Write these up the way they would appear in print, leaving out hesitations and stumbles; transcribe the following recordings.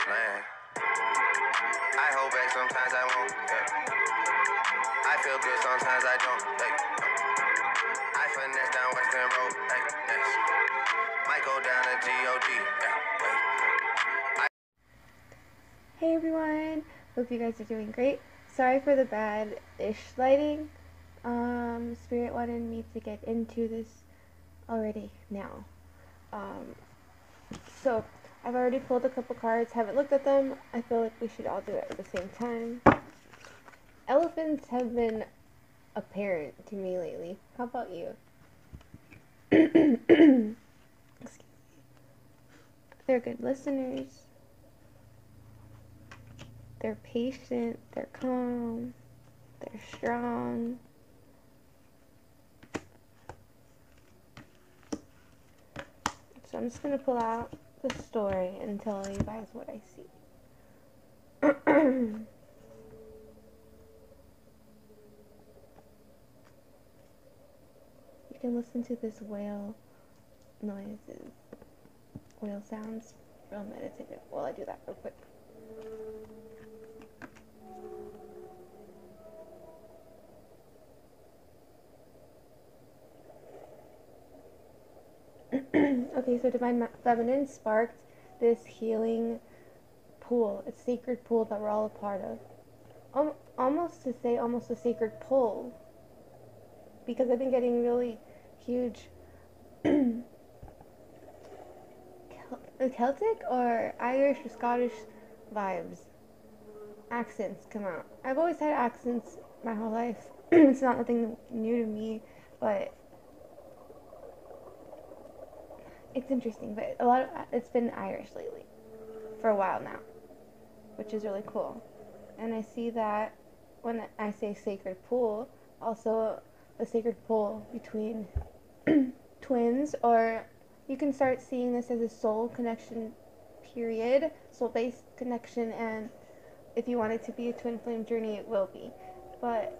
land. I hold back sometimes I won't. I feel good sometimes I don't. I finesse down Western Road. Yes. Might go down to G.O.D. Hey everyone, hope you guys are doing great. Sorry for the bad-ish lighting. Spirit wanted me to get into this already now. So I've already pulled a couple cards, haven't looked at them. I feel like we should all do it at the same time. Elephants have been apparent to me lately. How about you? Excuse me. They're good listeners. They're patient, they're calm, they're strong. So I'm just going to pull out the story and tell you guys what I see. You can listen to this whale noises, whale sounds, real meditative while I do that real quick. Okay, so Divine Feminine sparked this healing pool, a sacred pool that we're all a part of. Almost to say almost a sacred pull, because I've been getting really huge Celtic or Irish or Scottish vibes. Accents come out. I've always had accents my whole life. It's not nothing new to me, but it's interesting. But it's been Irish lately for a while now, which is really cool. And I see that when I say sacred pool, also the sacred pool between twins, or you can start seeing this as a soul connection period, soul-based connection, and if you want it to be a twin flame journey, it will be. But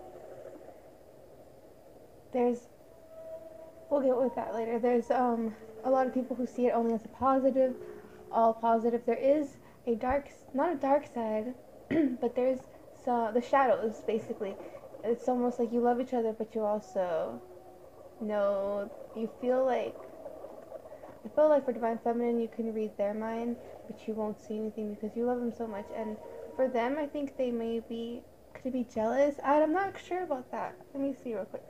we'll get with that later. There's a lot of people who see it only as a positive, all positive. There is not a dark side, but there's the shadows, basically. It's almost like you love each other, but you also know, I feel like for Divine Feminine, you can read their mind, but you won't see anything because you love them so much. And for them, I think they could be jealous. I'm not sure about that. Let me see real quick.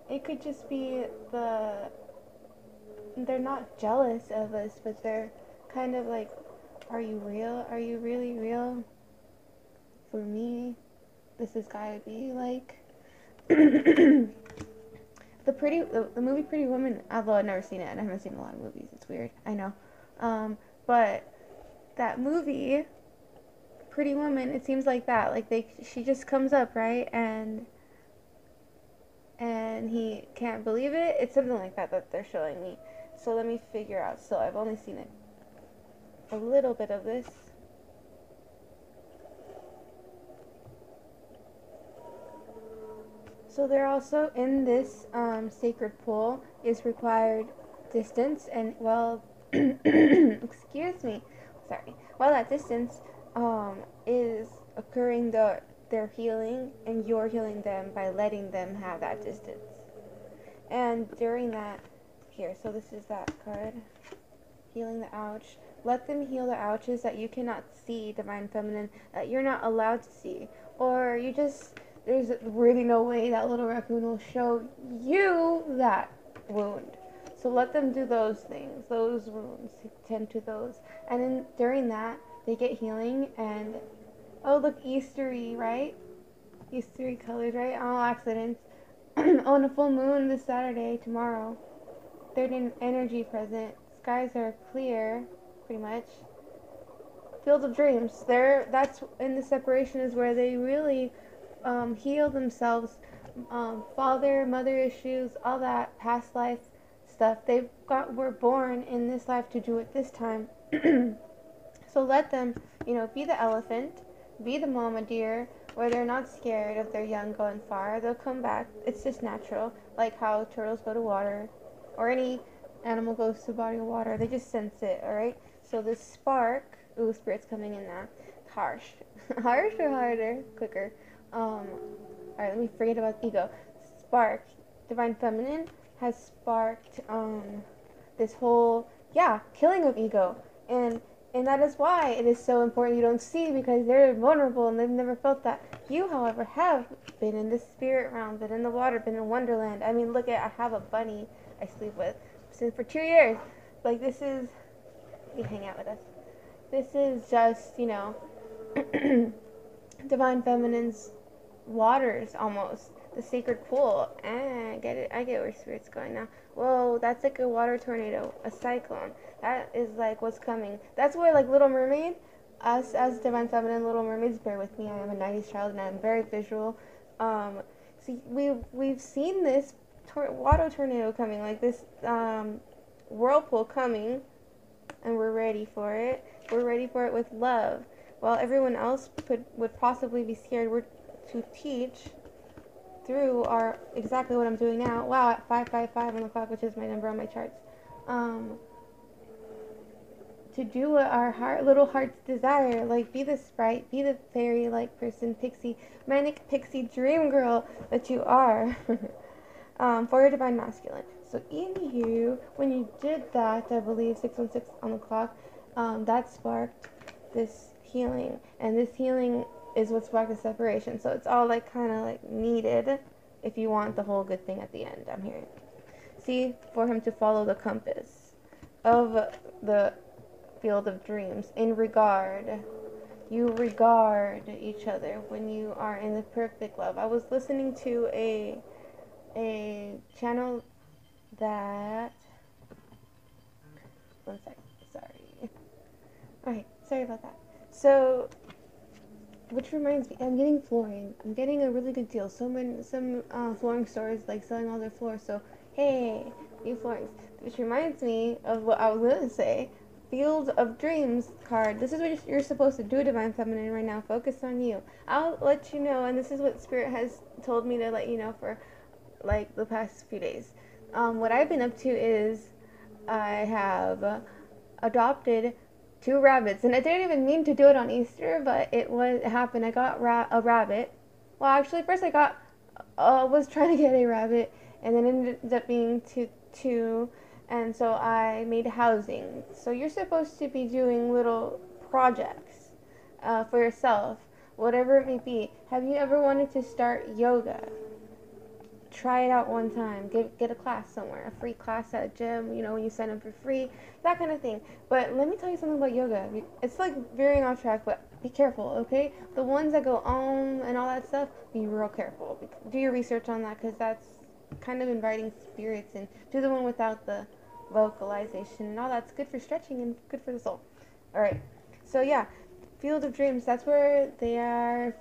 It could just be they're not jealous of us, but they're kind of like, are you real? Are you really real? For me, this has gotta be like the movie Pretty Woman, although I've never seen it and I haven't seen a lot of movies, it's weird, I know. But that movie, Pretty Woman, it seems like that. Like she just comes up, right? And he can't believe it. It's something like that they're showing me. So let me figure out. So I've only seen a little bit of this. So they're also in this sacred pool is required distance, and excuse me, sorry. While that distance is occurring, they're healing, and you're healing them by letting them have that distance. And during that, so this is that card, healing the ouch. Let them heal the ouches that you cannot see, Divine Feminine, that you're not allowed to see, or there's really no way that little raccoon will show you that wound. So let them do those things, those wounds, tend to those. And then during that, they get healing, and oh, look, Eastery, right? Eastery colors, right? All accidents. On a full moon this Saturday, tomorrow. Third energy present. Skies are clear, pretty much. Field of Dreams. That's in the separation is where they really heal themselves. Father, mother issues, all that past life stuff. Were born in this life to do it this time. So let them, be the elephant, be the mama deer, where they're not scared of their young going far. They'll come back. It's just natural, like how turtles go to water, or any animal goes to a body of water, they just sense it, alright? So this spark, ooh, spirit's coming in now. Harsh. Harsh or harder? Quicker. Alright, let me forget about ego. Spark, divine feminine, has sparked this whole, killing of ego. And that is why it is so important you don't see, because they're vulnerable and they've never felt that. You, however, have been in the spirit realm, been in the water, been in Wonderland. I mean, look at, I have a bunny I sleep with since for 2 years. Like, this is, you hang out with us. This is just, divine feminine's waters almost. The sacred pool. I get it. I get where spirit's going now. Whoa, that's like a water tornado, a cyclone. That is like what's coming. That's where like Little Mermaid, us as divine feminine Little Mermaids, bear with me. I am a 90s child and I'm very visual. See, we've seen this water tornado coming, like this whirlpool coming, and we're ready for it. We're ready for it with love. While everyone else would possibly be scared, we're to teach through our exactly what I'm doing now. Wow, at 555 on the clock, which is my number on my charts. To do what our little hearts desire, like be the sprite, be the fairy-like person, pixie, manic pixie dream girl that you are, for your divine masculine. So in you, when you did that, I believe 616 on the clock, that sparked this healing, and this healing is what sparked the separation. So it's all like kind of like needed if you want the whole good thing at the end, I'm hearing. See, for him to follow the compass of the field of dreams in regard. You regard each other when you are in the perfect love. I was listening to a channel that, one sec, sorry. Alright, sorry about that. So, which reminds me, I'm getting flooring. I'm getting a really good deal. Some flooring stores like selling all their floors. So, hey, new floorings. Which reminds me of what I was going to say. Field of Dreams card. This is what you're supposed to do, Divine Feminine, right now. Focus on you. I'll let you know, and this is what Spirit has told me to let you know for like the past few days. What I've been up to is I have adopted 2 rabbits, and I didn't even mean to do it on Easter, but it happened. I got a rabbit. Well, actually, first I was trying to get a rabbit, and then it ended up being two. And so I made housing. So you're supposed to be doing little projects for yourself, whatever it may be. Have you ever wanted to start yoga? Try it out one time. Get a class somewhere, a free class at a gym, when you sign up for free, that kind of thing. But let me tell you something about yoga. It's like veering off track, but be careful, okay? The ones that go and all that stuff, be real careful. Do your research on that, because that's kind of inviting spirits in. Do the one without the vocalization and all. That's good for stretching and good for the soul. Alright, so yeah, Field of Dreams, that's where they are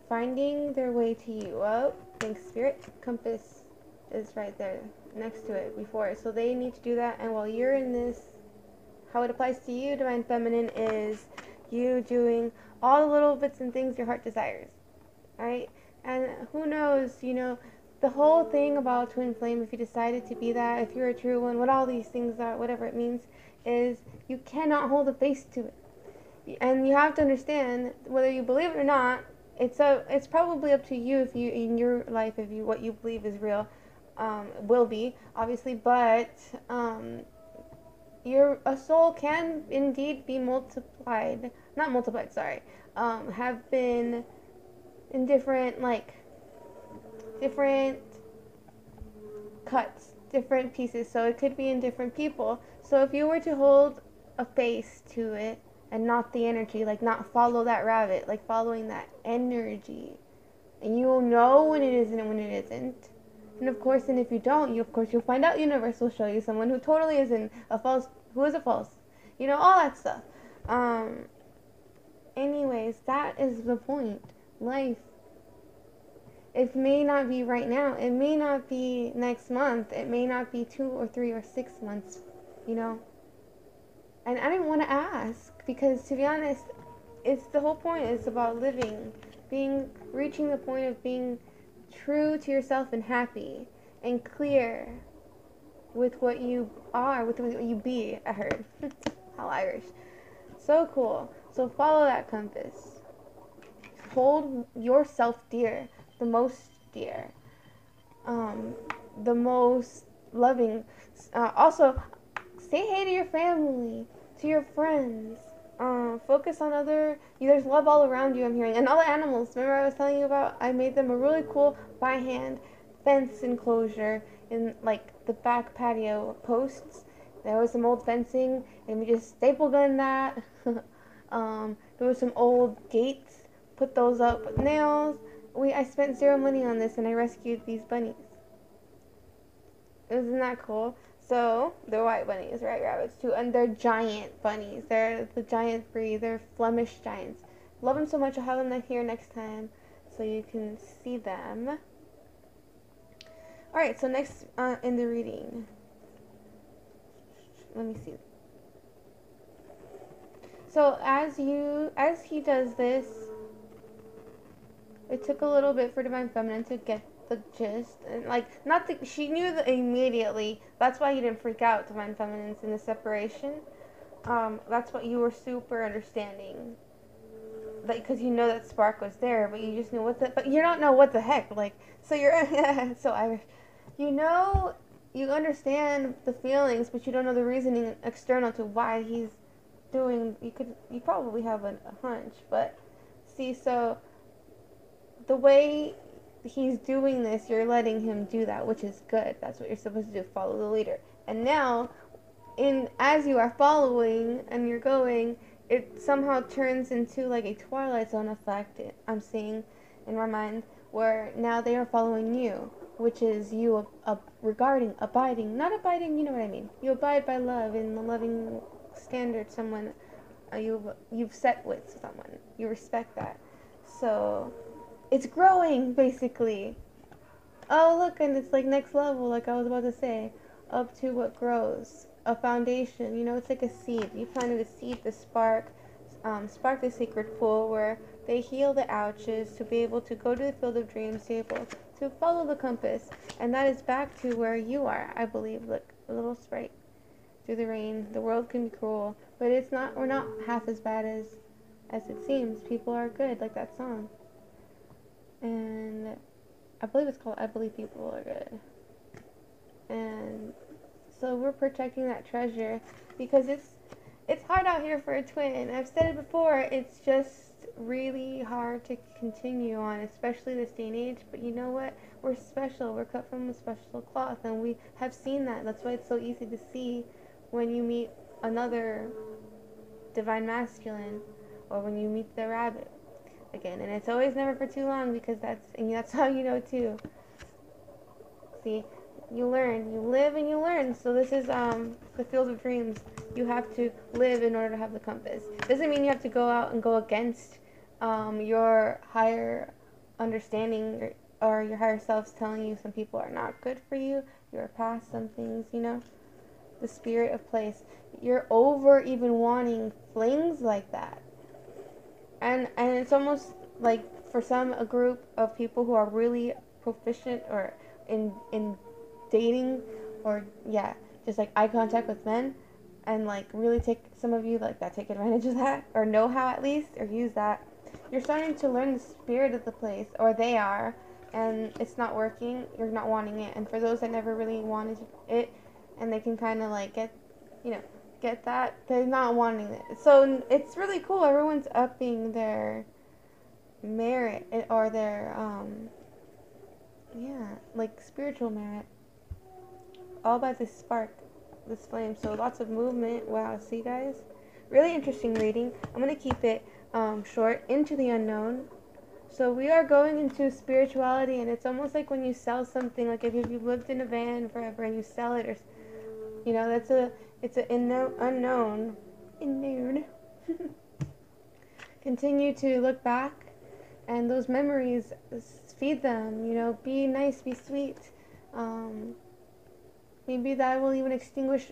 finding their way to you. Oh, thanks, Spirit. Compass is right there next to it, before it. So they need to do that, and while you're in this, how it applies to you, Divine Feminine, is you doing all the little bits and things your heart desires. Alright, and who knows, the whole thing about twin flame, if you decided to be that, if you're a true one, what all these things are, whatever it means, is you cannot hold a face to it. And you have to understand, whether you believe it or not, it's probably up to you, if you in your life, what you believe is real, will be obviously, but a soul can indeed be have been in different cuts, different pieces, so it could be in different people. So if you were to hold a face to it and not the energy, like not follow that rabbit, like following that energy, and you will know when it is and when it isn't. And of course, and if you don't, you'll find out. Universe will show you someone who totally isn't who is a false, all that stuff. Anyways, that is the point. Life, it may not be right now. It may not be next month. It may not be 2 or 3 or 6 months, And I didn't want to ask, because to be honest, it's the whole point. It's about living, reaching the point of being true to yourself and happy and clear with what you are, with what you be. I heard. How Irish. So cool. So follow that compass. Hold yourself dear, the most dear, um, the most loving. Also, say hey to your family, to your friends. Focus on other. There's love all around you. I'm hearing, and all the animals. Remember I was telling you about? I made them a really cool by hand fence enclosure in like the back patio posts. There was some old fencing, and we just staple gunned that. There was some old gates. Put those up with nails. I spent zero money on this, and I rescued these bunnies. Isn't that cool? So, they're white bunnies, right? Rabbits too. And they're giant bunnies. They're the giant breed. They're Flemish giants. Love them so much. I'll have them here next time so you can see them. Alright, so next in the reading. Let me see. So, as he does this, it took a little bit for Divine Feminine to get the gist, and like not the, she knew that immediately. That's why you didn't freak out, Divine Feminines, in the separation. That's what you were super understanding, like because you know that spark was there, but you just knew but you don't know what the heck. Like so you're so Irish. You know, you understand the feelings, but you don't know the reasoning external to why he's doing. You probably have a hunch, but see, so the way he's doing this, you're letting him do that, which is good. That's what you're supposed to do, follow the leader. And now, as you are following and you're going, it somehow turns into like a Twilight Zone effect, I'm seeing in my mind, where now they are following you, which is you regarding, abiding, not abiding, you know what I mean. You abide by love in the loving standard someone you've set with someone. You respect that. So it's growing, basically. Oh, look, and it's like next level, like I was about to say. Up to what grows. A foundation, you know, it's like a seed. You planted a seed to spark the sacred pool where they heal the ouches to be able to go to the field of dreams, to be able to follow the compass. And that is back to where you are, I believe. Look, a little sprite through the rain. The world can be cruel, but we're not half as bad as it seems. People are good, like that song. And I believe it's called I Believe People Are Good. And so we're protecting that treasure because it's hard out here for a twin. I've said it before, it's just really hard to continue on, especially this day and age. But you know what? We're special. We're cut from a special cloth, and we have seen that. That's why it's so easy to see when you meet another divine masculine or when you meet the rabbit again. And it's always never for too long because that's how you know too. See, you learn, you live and you learn. So this is the field of dreams. You have to live in order to have the compass. Doesn't mean you have to go out and go against your higher understanding or your higher self's telling you some people are not good for you. You're past some things, you know. The spirit of place. You're over even wanting flings like that. And it's almost like for a group of people who are really proficient or in dating or just like eye contact with men, and like really some of you like that take advantage of that or know how at least or use that. You're starting to learn the spirit of the place, or they are, and it's not working. You're not wanting it, and for those that never really wanted it, and they can kind of like get that, they're not wanting it. So it's really cool. Everyone's upping their merit or their like spiritual merit, all by this spark, this flame. So lots of movement. Wow, see guys, really interesting reading. I'm gonna keep it short. Into the unknown. So we are going into spirituality, and it's almost like when you sell something, like if you've lived in a van forever and you sell it, or it's an unknown. Continue to look back, and those memories, feed them. Be nice, be sweet. Maybe that will even extinguish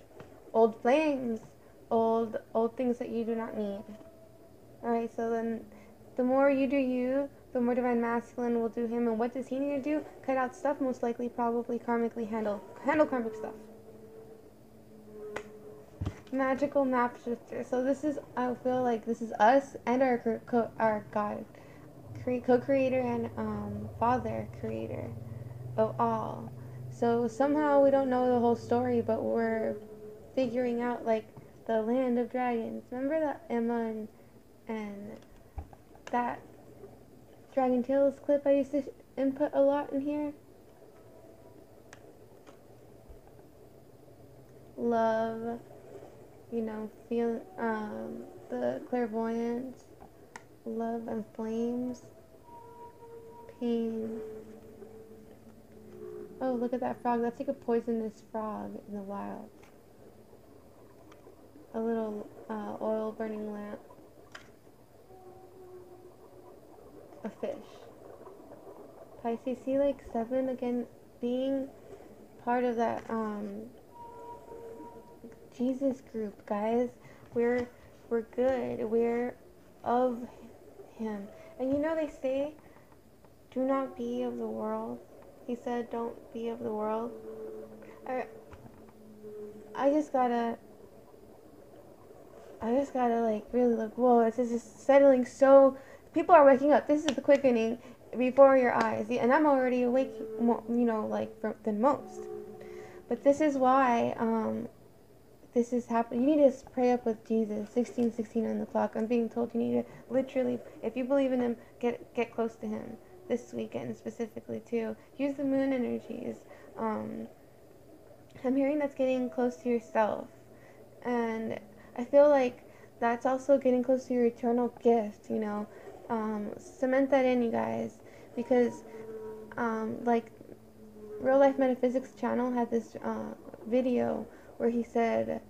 old flames, old things that you do not need. All right. So then, the more you do you, the more divine masculine will do him. And what does he need to do? Cut out stuff, most likely, probably karmically handle karmic stuff. magical map shifter. So this is, I feel like this is us and our God, co-creator and Father creator of all. So somehow we don't know the whole story, but we're figuring out like the land of dragons. Remember that Emma and that Dragon Tales clip I used to input a lot in here? Love, you know, feel the clairvoyance, love and flames, pain. Oh, look at that frog. That's like a poisonous frog in the wild. A little oil burning lamp. A fish. Pisces, see, like 7 again, being part of that Jesus group, guys. We're good. We're of him. And you know they say, do not be of the world. He said, don't be of the world. I just gotta like really look. Whoa, it's just settling. So people are waking up. This is the quickening before your eyes, and I'm already awake, you know, like than most. But this is why this is happening. You need to pray up with Jesus. 16:16 on the clock. I'm being told you need to literally, if you believe in him, get close to him this weekend specifically too. Use the moon energies. I'm hearing that's getting close to yourself, and I feel like that's also getting close to your eternal gift. You know, cement that in, you guys, because like Real Life Metaphysics channel had this video where he said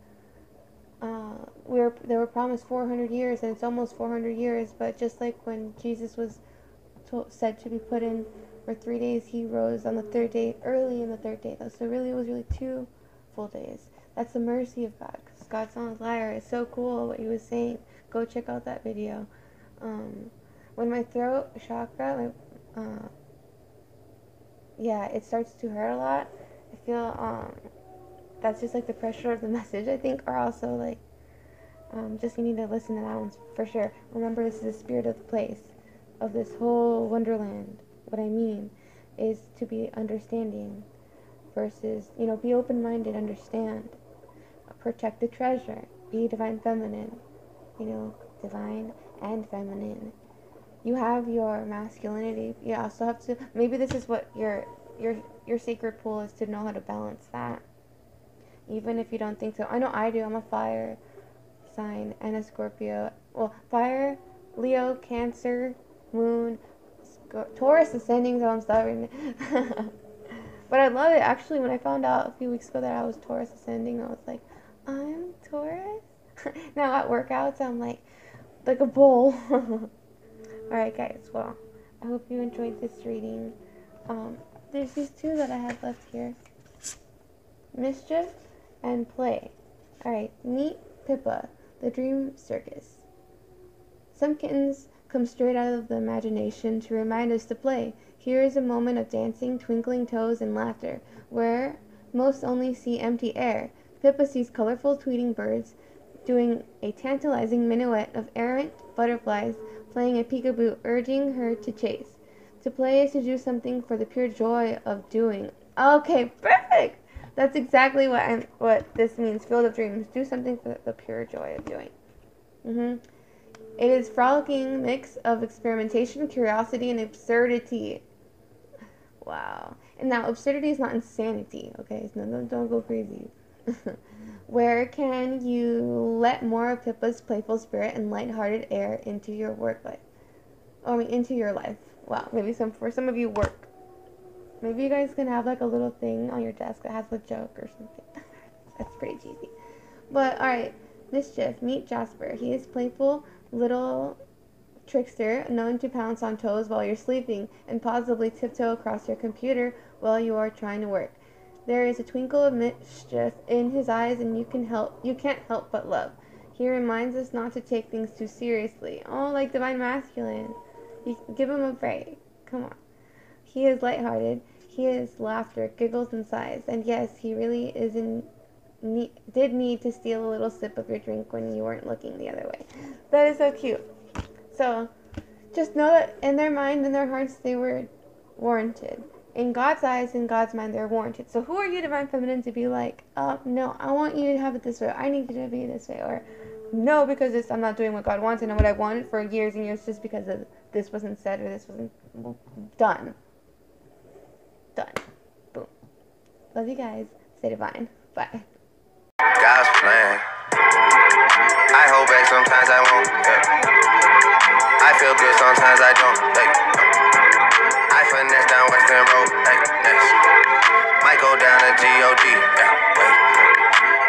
they were promised 400 years, and it's almost 400 years, but just like when Jesus was said to be put in for 3 days, he rose on the 3rd day, early in the 3rd day though, so really it was really 2 full days. That's the mercy of God, because God's not a liar. It's so cool what he was saying. Go check out that video. When my throat chakra, yeah, it starts to hurt a lot, I feel that's just like the pressure of the message, I think, or also like just you need to listen to that one for sure. Remember, this is the spirit of the place, of this whole wonderland. What I mean is to be understanding versus, you know, be open-minded, understand, protect the treasure, be divine feminine, you know, divine and feminine. You have your masculinity. You also have to, maybe this is what your sacred pool is, to know how to balance that. Even if you don't think so. I know I do. I'm a fire sign and a Scorpio. Well, fire, Leo, Cancer, Moon, Taurus ascending, so I'm stubborn. But I love it. Actually, when I found out a few weeks ago that I was Taurus ascending, I was like, I'm Taurus? Now at workouts, I'm like a bull. Alright, guys. Well, I hope you enjoyed this reading. There's these 2 that I had left here. Mischief and Play. Alright, meet Pippa, the Dream Circus. Some kittens come straight out of the imagination to remind us to play. Here is a moment of dancing, twinkling toes, and laughter, where most only see empty air. Pippa sees colorful tweeting birds doing a tantalizing minuet of errant butterflies playing a peekaboo, urging her to chase. To play is to do something for the pure joy of doing. Okay, perfect! That's exactly what this means. Field of Dreams. Do something for the pure joy of doing. It is frolicking mix of experimentation, curiosity, and absurdity. Wow. And now, absurdity is not insanity, okay? So don't go crazy. Where can you let more of Pippa's playful spirit and lighthearted air into your work life? Into your life. Wow. Maybe for some of you, work. Maybe you guys can have like a little thing on your desk that has a joke or something. That's pretty cheesy. But, alright. Mischief. Meet Jasper. He is playful little trickster, known to pounce on toes while you're sleeping and possibly tiptoe across your computer while you are trying to work. There is a twinkle of mischief in his eyes, and you can't help but love. He reminds us not to take things too seriously. Oh, like divine masculine. You give him a break. Come on. He is lighthearted. He is laughter, giggles, and sighs. And yes, he really is did need to steal a little sip of your drink when you weren't looking the other way. That is so cute. So just know that in their mind, in their hearts, they were warranted. In God's eyes, in God's mind, they're warranted. So who are you, Divine Feminine, to be like, no, I want you to have it this way. I need you to be this way. Or no, because I'm not doing what God wants and what I wanted for years and years just because of this wasn't said or this wasn't done. Done. Boom. Love you guys. Stay divine. Bye. God's plan. I hold back sometimes I won't. I feel good sometimes I don't. I finesse down Western Road. Might go down to G.O.D.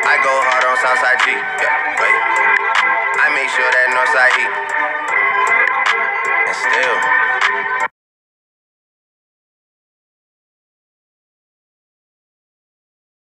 I go hard on Southside G. I make sure that Northside E. And still.